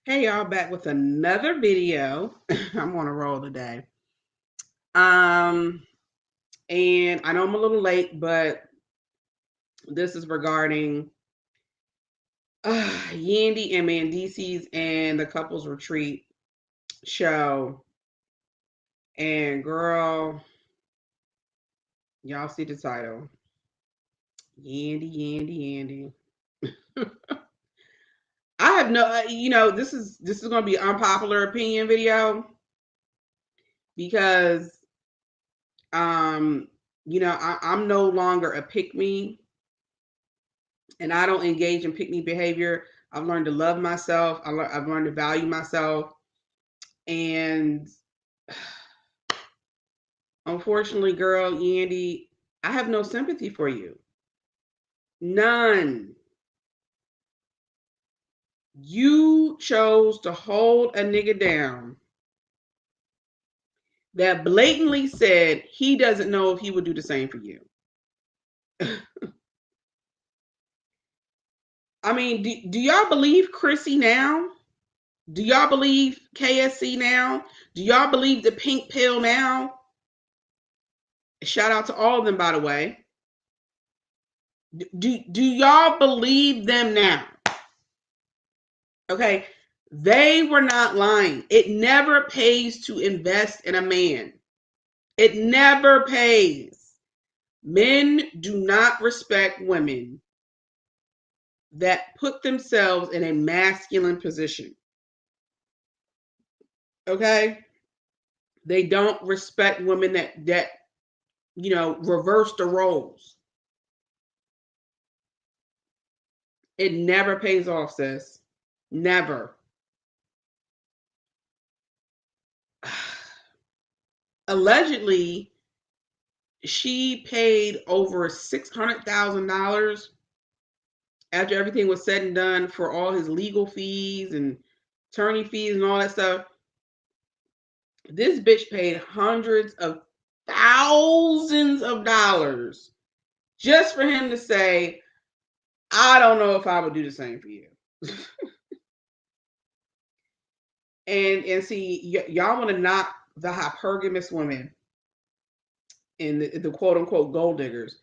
Hey y'all, back with another video. I'm on a roll today. Um, and I know I'm a little late, but this is regarding Yandy and Mandisi's and the couples retreat show. And girl, y'all see the title. Yandy, Yandy, Yandy. I have no this is gonna be an unpopular opinion video because um, I'm no longer a pick me and I don't engage in pick me behavior. I've learned to love myself. I've learned to value myself. And unfortunately, girl, Yandy, I have no sympathy for you. None. You chose to hold a nigga down that blatantly said he doesn't know if he would do the same for you. I mean, do y'all believe Chrissy now? Do y'all believe KSC now? Do y'all believe the pink pill now? Shout out to all of them, by the way. Do y'all believe them now? Okay, they were not lying. It never pays to invest in a man. It never pays. Men do not respect women that put themselves in a masculine position. Okay? They don't respect women that reverse the roles. It never pays off, sis. Never. Allegedly, she paid over $600,000 after everything was said and done for all his legal fees and attorney fees and all that stuff. This bitch paid hundreds of thousands of dollars just for him to say, I don't know if I would do the same for you. and see, y'all want to knock the hypergamous women and the quote unquote gold diggers.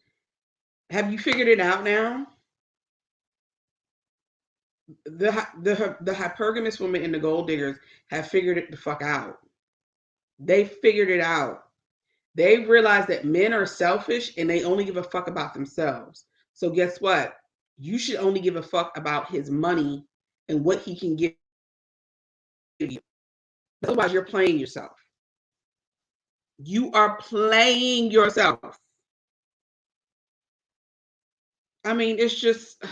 Have you figured it out now? The hypergamous women and the gold diggers have figured it the fuck out. They figured it out. They realize that men are selfish and they only give a fuck about themselves. So guess what? You should only give a fuck about his money and what he can give you. Otherwise, you're playing yourself. You are playing yourself. I mean, it's just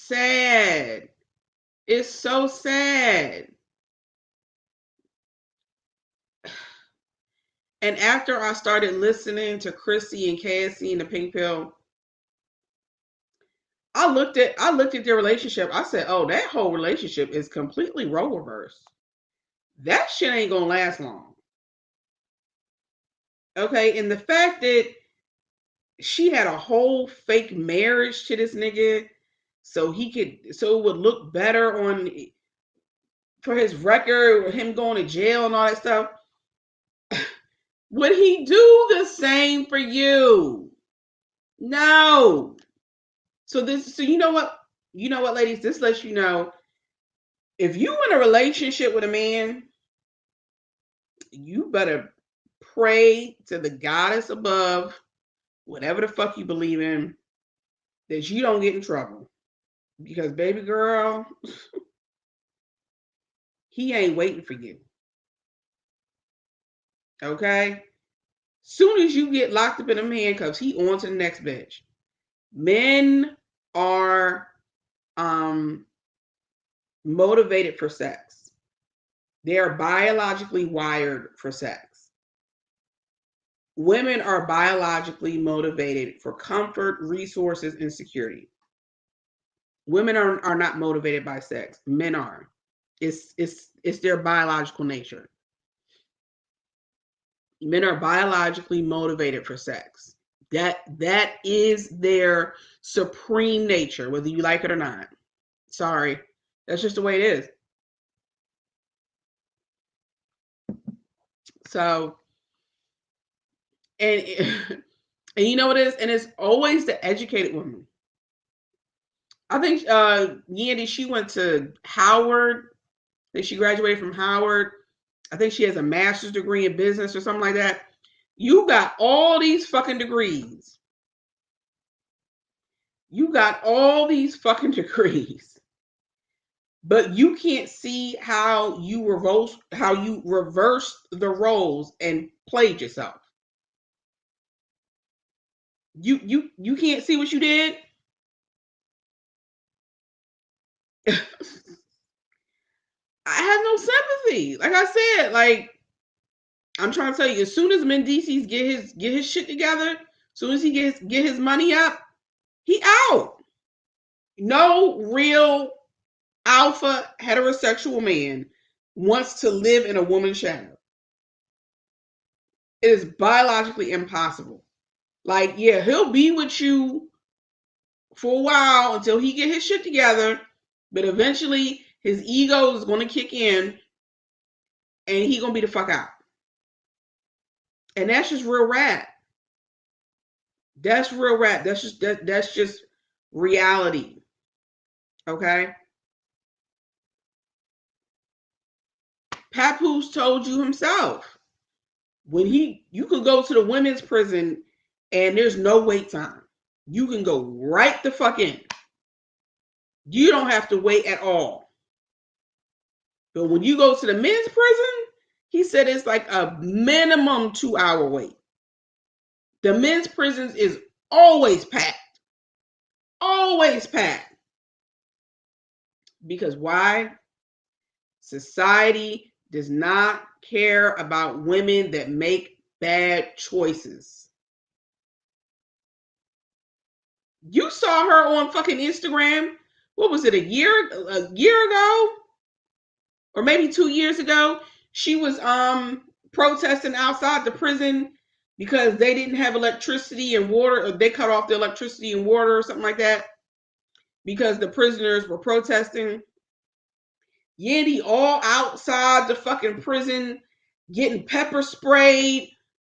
sad. It's so sad. And after I started listening to Chrissy and KSC and the Pink Pill, I looked at their relationship. I said, "Oh, that whole relationship is completely role reversed. That shit ain't gonna last long." Okay, and the fact that she had a whole fake marriage to this nigga, so it would look better on for his record, with him going to jail and all that stuff. Would he do the same for you? No. So you know what? You know what, ladies? This lets you know if you in a relationship with a man, you better pray to the goddess above, whatever the fuck you believe in, that you don't get in trouble. Because baby girl, he ain't waiting for you. Okay? Soon as you get locked up in them handcuffs, he on to the next bitch. Men are motivated for sex. They are biologically wired for sex. Women are biologically motivated for comfort, resources, and security. Women are not motivated by sex. Men are. It's their biological nature. Men are biologically motivated for sex. That is their supreme nature, whether you like it or not. Sorry. That's just the way it is. So, and and you know what it is? And it's always the educated woman. I think Yandy, she went to Howard. I think she graduated from Howard. I think she has a master's degree in business or something like that. You got all these fucking degrees. You got all these fucking degrees. But you can't see how you reversed the roles and played yourself. You can't see what you did. I have no sympathy. Like I said, like I'm trying to tell you, as soon as Mendices get his shit together, as soon as he get his money up, he out. No real alpha heterosexual man wants to live in a woman's shadow. It is biologically impossible. Like, yeah, he'll be with you for a while until he get his shit together, but eventually his ego is going to kick in and he going to be the fuck out. And that's just real rap. That's real rap. That's just reality. Okay? Papoose told you himself. You could go to the women's prison and there's no wait time. You can go right the fuck in. You don't have to wait at all. But when you go to the men's prison, he said it's like a minimum 2 hour wait. The men's prisons is always packed. Always packed. Because why? Society does not care about women that make bad choices. You saw her on fucking Instagram. What was it, a year ago? Or maybe 2 years ago? She was protesting outside the prison because they didn't have electricity and water, or they cut off the electricity and water or something like that because the prisoners were protesting. Yandy all outside the fucking prison, getting pepper sprayed,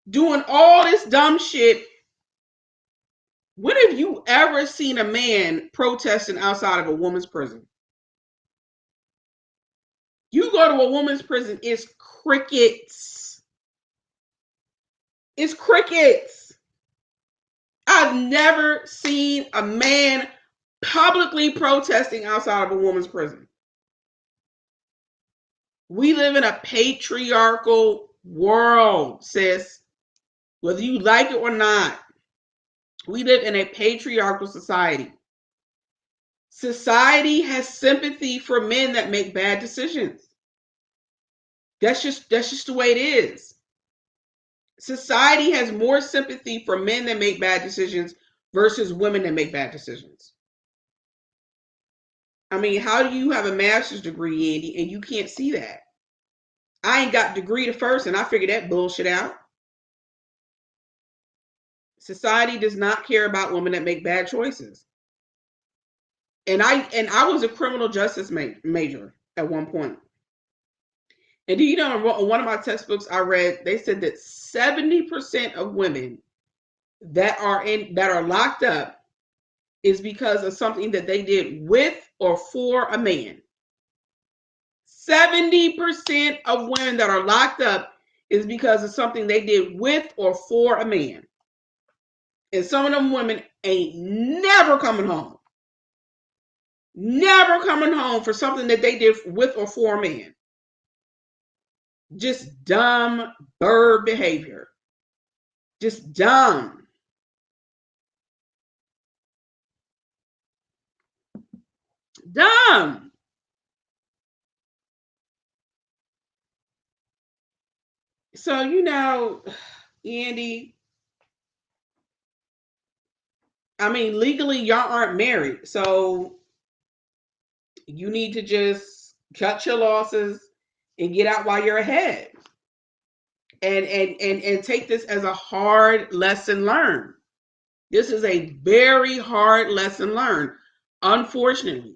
doing all this dumb shit. When have you ever seen a man protesting outside of a woman's prison? You go to a woman's prison, it's crickets. It's crickets. I've never seen a man publicly protesting outside of a woman's prison. We live in a patriarchal world, sis. Whether you like it or not, we live in a patriarchal society. Society has sympathy for men that make bad decisions. That's just the way it is. Society has more sympathy for men that make bad decisions versus women that make bad decisions. I mean, how do you have a master's degree, Yandy, and you can't see that? I ain't got degree to first, and I figured that bullshit out. Society does not care about women that make bad choices. And I was a criminal justice major at one point. And do you know, in one of my textbooks I read, they said that 70% of women that are locked up is because of something that they did with or for a man. 70% of women that are locked up is because of something they did with or for a man. And some of them women ain't never coming home. Never coming home for something that they did with or for a man. Just dumb bird behavior. Just dumb. Dumb. So, Andy, I mean, legally, y'all aren't married. So, you need to just cut your losses and get out while you're ahead. And take this as a hard lesson learned. This is a very hard lesson learned, unfortunately.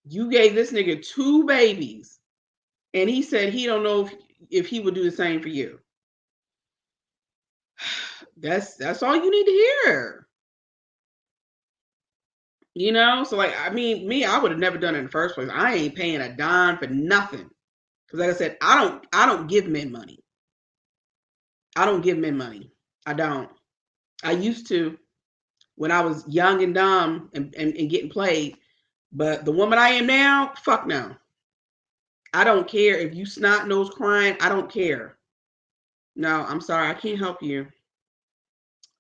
You gave this nigga 2 babies, and he said he don't know if he would do the same for you. That's all you need to hear. You know, so like, I mean, me, I would have never done it in the first place. I ain't paying a dime for nothing. Because like I said, I don't give men money. I don't give men money. I don't. I used to when I was young and dumb and getting played. But the woman I am now, fuck no. I don't care if you snot nose crying. I don't care. No, I'm sorry, I can't help you.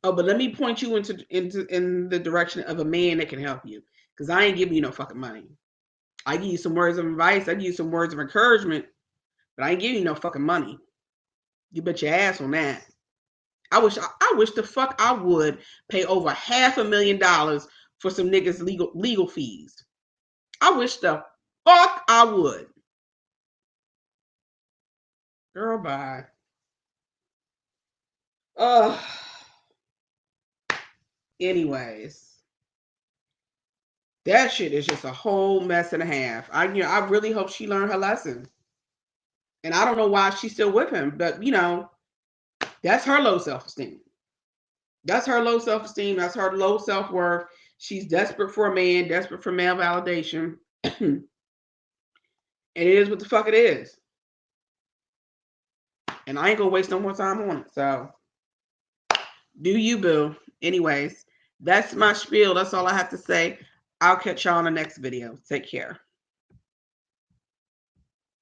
Oh, but let me point you into in the direction of a man that can help you. Because I ain't giving you no fucking money. I give you some words of advice. I give you some words of encouragement, but I ain't giving you no fucking money. You bet your ass on that. I wish the fuck I would pay over $500,000 for some niggas legal fees. I wish the fuck I would. Girl, bye. Ugh. Anyways, that shit is just a whole mess and a half. I really hope she learned her lesson. And I don't know why she's still with him, but that's her low self-esteem. That's her low self-esteem. That's her low self-worth. She's desperate for a man, desperate for male validation. And it is what the fuck it is. And I ain't gonna waste no more time on it. So do you, boo. Anyways, that's my spiel. That's all I have to say. I'll catch y'all in the next video. Take care.